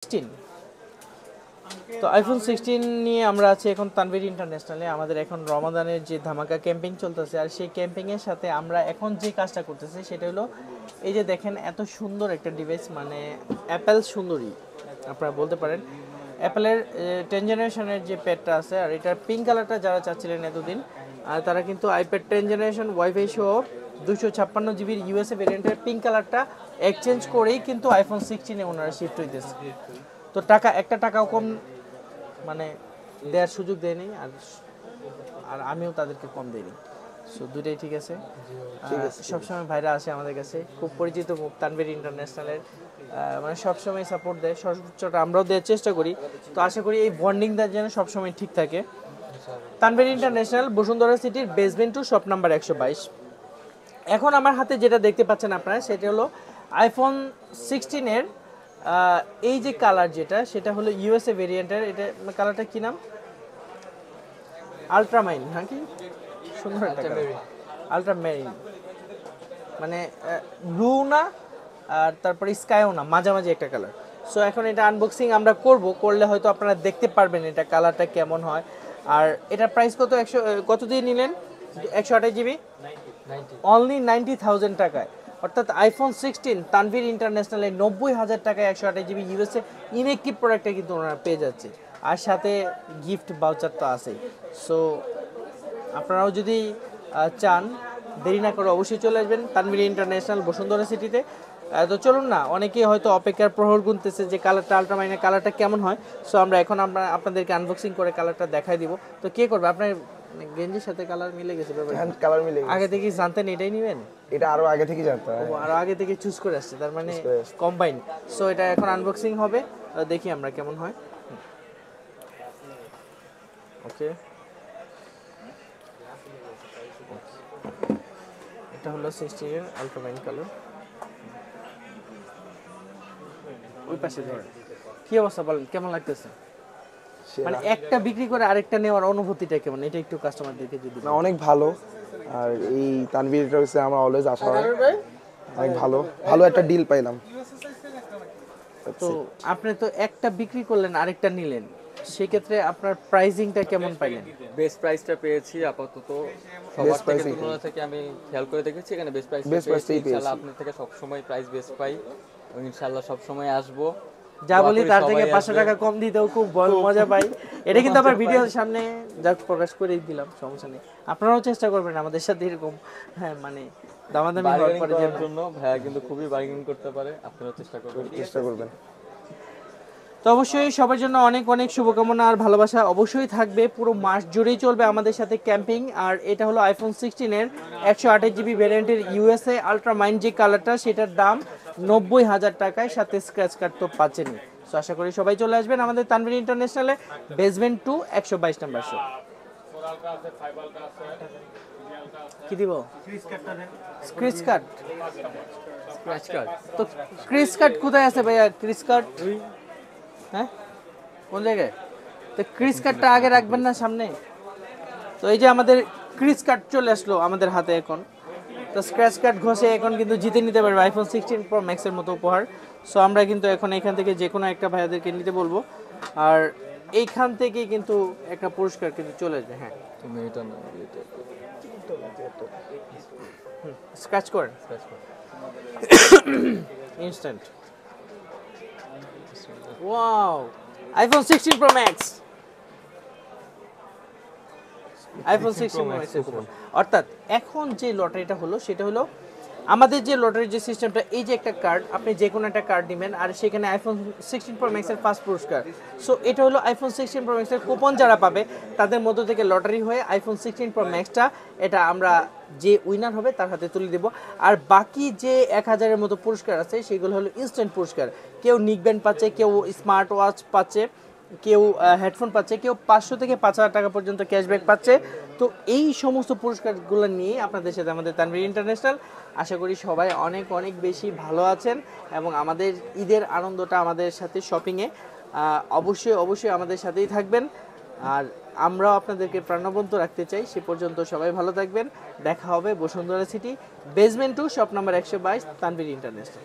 16 তো আইফোন 16 নিয়ে আমরা আছি এখন তানভীর ইন্টারন্যাশনালে। আমাদের এখন রমাদানের যে ধামাকা ক্যাম্পেইন চলতেছে, আর সেই ক্যাম্পেইনের সাথে আমরা এখন যে কাজটা করতেছি সেটা হলো এই যে দেখেন এত সুন্দর একটা ডিভাইস, মানে অ্যাপেল সুন্দরী আপনারা বলতে পারেন। অ্যাপেলের 10 জেনারেশনের যে প্যাডটা আছে, আর এটার পিঙ্ক কালারটা যারা চাচ্ছিলেন এতদিন, আর তারা কিন্তু আইপ্যাড 10 জেনারেশন ওয়াইফাই সহ 256 জিবির ইউএসএ ভেরিয়েন্টের পিঙ্ক কালারটা এক্সচেঞ্জ করেই কিন্তু আইফোন 16-এ ওনারা শিফট হইতেছে। তো টাকা একটা টাকাও কম মানে দেওয়ার সুযোগ দেয়নি, আর আর আমিও তাদেরকে কম দেইনি। সো দুটাই ঠিক আছে। সবসময় ভাইরা আসে আমাদের কাছে, খুব পরিচিত মুখ তানভীর ইন্টারন্যাশনালের, মানে সবসময় সাপোর্ট দেয়, সর্বোচ্চটা আমরাও দেওয়ার চেষ্টা করি। তো আশা করি এই বন্ডিংটা যেন সবসময় ঠিক থাকে। তানভীর ইন্টারন্যাশনাল, বসুন্ধরা সিটির বেসমেন্ট 2, শপ নাম্বার 122। এখন আমার হাতে যেটা দেখতে পাচ্ছেন আপনারা, সেটা হলো আইফোন 16-এর এই যে কালার যেটা, সেটা হলো ইউএসএ ভেরিয়েন্টের। এটা কালারটা কি নাম? আলট্রামাইন, হ্যাঁ কি সুন্দর একটা কালার, আলট্রামেরিন, মানে ব্লু না আর তারপরে স্কাইও না, মাঝামাঝি একটা কালার। সো এখন এটা আনবক্সিং আমরা করলে হয়তো আপনারা দেখতে পারবেন এটা কালারটা কেমন হয়। আর এটার প্রাইস কত দিয়ে নিলেন? 128 জিবি অনলি 90,000 টাকায়, অর্থাৎ আইফোন 16 তানভীর ইন্টারন্যাশনালে 90,000 টাকায় 128 জিবি ইউএসএ ইনএক্টিভ প্রোডাক্টটা কিন্তু ওনারা পেয়ে যাচ্ছে, আর সাথে গিফট ভাউচার তো আছেই। সো আপনারাও যদি চান, দেরি না করে অবশ্যই চলে আসবেন তানভীর ইন্টারন্যাশনাল বসুন্ধরা সিটিতে। তো চলুন না, অনেকেই হয়তো অপেক্ষার প্রহর গুনতেছে যে কালারটা আলট্রামাইনের কালারটা কেমন হয়। সো আমরা এখন আপনাদেরকে আনবক্সিং করে কালারটা দেখাই দিব। তো কে করবে? আপনার গেঞ্জির সাথে কালার মিলে গেছে, কালার মিলে গেছে। আগে থেকে জানতেন এটাই নেবেন? এটা আরো আগে থেকে জানতাম, আরো আগে থেকে চুজ করে আসছে, তার মানে কম্বাইন। সো এটা এখন আনবক্সিং হবে, দেখি আমরা কেমন হয়। ওকে, এটা হলো 16 এর আলট্রামাইন কালার। ওই পাশে ধরেন। কি অবস্থা বলেন, কেমন লাগতেছে? মানে একটা বিক্রি করে আরেকটা নেওয়ার অনুভূতিটা কেমন, এটা একটু কাস্টমারদেরকে যদি। না, অনেক ভালো। আর এই তানভীরটা হচ্ছে আমরা অলওয়েজ আশা হয়, অনেক ভালো ভালো একটা ডিল পাইলাম। তো আপনি তো একটা বিক্রি করলেন আরেকটা নিলেন, সেক্ষেত্রে আপনার প্রাইসিংটা কেমন পাইলেন? বেস্ট প্রাইসটা পেয়েছি আপাতত। সবার থেকে তুলনা থেকে আমি খেয়াল করে দেখেছি, এখানে বেস্ট প্রাইস পেয়েছি। ইনশাআল্লাহ আপনার থেকে সব সময় প্রাইস বেস্ট পাই এবং ইনশাআল্লাহ সব সময় আসবো। যা বলি তার থেকে 500 টাকা কম দিতেও খুব মজা পাই। এটা কিন্তু আবার ভিডিওর সামনে যা প্রকাশ করে দিলাম, সমস্যা নেই। আপনারাও চেষ্টা করবেন আমাদের সাথে এরকম, হ্যাঁ মানে দামাদামি হওয়ার পরে জন্য ভাইয়া কিন্তু খুবই বার্গেনিং করতে পারে, আপনারাও চেষ্টা করবেন। তো অবশ্যই সবার জন্য অনেক অনেক শুভকামনা আর ভালোবাসা অবশ্যই থাকবে। পুরো মাস জুড়েই চলবে আমাদের সাথে ক্যাম্পিং। আর এটা হলো আইফোন 16-এর 128 জিবি ভ্যারিয়েন্টের ইউএসএ আলট্রামাইন যে কালারটা, সেটার দাম 90,000 টাকায়, সাথে স্ক্র্যাচ কার্ড তো পাচ্ছেনই। সো আশা করি সবাই চলে আসবেন আমাদের তানভীর ইন্টারন্যাশনালে, বেসমেন্ট 2, 122 নাম্বার শপ। কি দিব? Scratch card. তো ক্রিস কার্ড কোথায় আছে ভাইয়া? ক্রিস কার্ড হ্যাঁ কোন জায়গায়? তো ক্রিস কার্ডটা আগে রাখবেন না সামনে? তো এই যে আমাদের ক্রিস কার্ড চলে আসলো আমাদের হাতে এখন। তো স্ক্র্যাচ কার্ড ঘষে এখন কিন্তু জিতে নিতে পারবে আইফোন 16 প্রো ম্যাক্সের মতো উপহার। সো আমরা কিন্তু এখন এখান থেকে যে কোনো একটা ভাইয়াদেরকে নিতে বলবো, আর এইখান থেকেই কিন্তু একটা পুরস্কার কিন্তু চলে আসবে। হ্যাঁ তুমি এটা না, এটা স্ক্র্যাচ করেন, instant. Wow, iPhone 16 pro max, iPhone 16 pro max. অর্থাৎ এখন যে লটারিটা হলো সেটা হলো আমাদের যে লটারি যে সিস্টেমটা, এই যে একটা কার্ড, আপনি যে কোনো একটা কার্ড নেবেন আর সেখানে আইফোন 16 প্রো ম্যাক্সের ফার্স্ট পুরস্কার। সো এটা হলো আইফোন 16 প্রো ম্যাক্সের কুপন যারা পাবে তাদের মধ্য থেকে লটারি হয়ে আইফোন 16 প্রো ম্যাক্সটা এটা আমরা যে উইনার হবে তার হাতে তুলে দেব। আর বাকি যে 1000-এর মতো পুরস্কার আছে সেগুলো হলো ইনস্ট্যান্ট পুরস্কার। কেউ নিকব্যান্ড পাচ্ছে, কেউ স্মার্ট ওয়াচ পাচ্ছে, কেউ হেডফোন পাচ্ছে, কেউ 500 থেকে 5,000 টাকা পর্যন্ত ক্যাশব্যাক পাচ্ছে। তো এই সমস্ত পুরস্কারগুলো নিয়ে আপনাদের সাথে আমাদের তানভীর ইন্টারন্যাশনাল। আশা করি সবাই অনেক অনেক বেশি ভালো আছেন এবং আমাদের ঈদের আনন্দটা আমাদের সাথে শপিংয়ে অবশ্যই অবশ্যই আমাদের সাথেই থাকবেন। আর আমরাও আপনাদেরকে প্রাণবন্ত রাখতে চাই। সে পর্যন্ত সবাই ভালো থাকবেন। দেখা হবে Bashundhara city, basement 2, shop number 122, Tanvir international.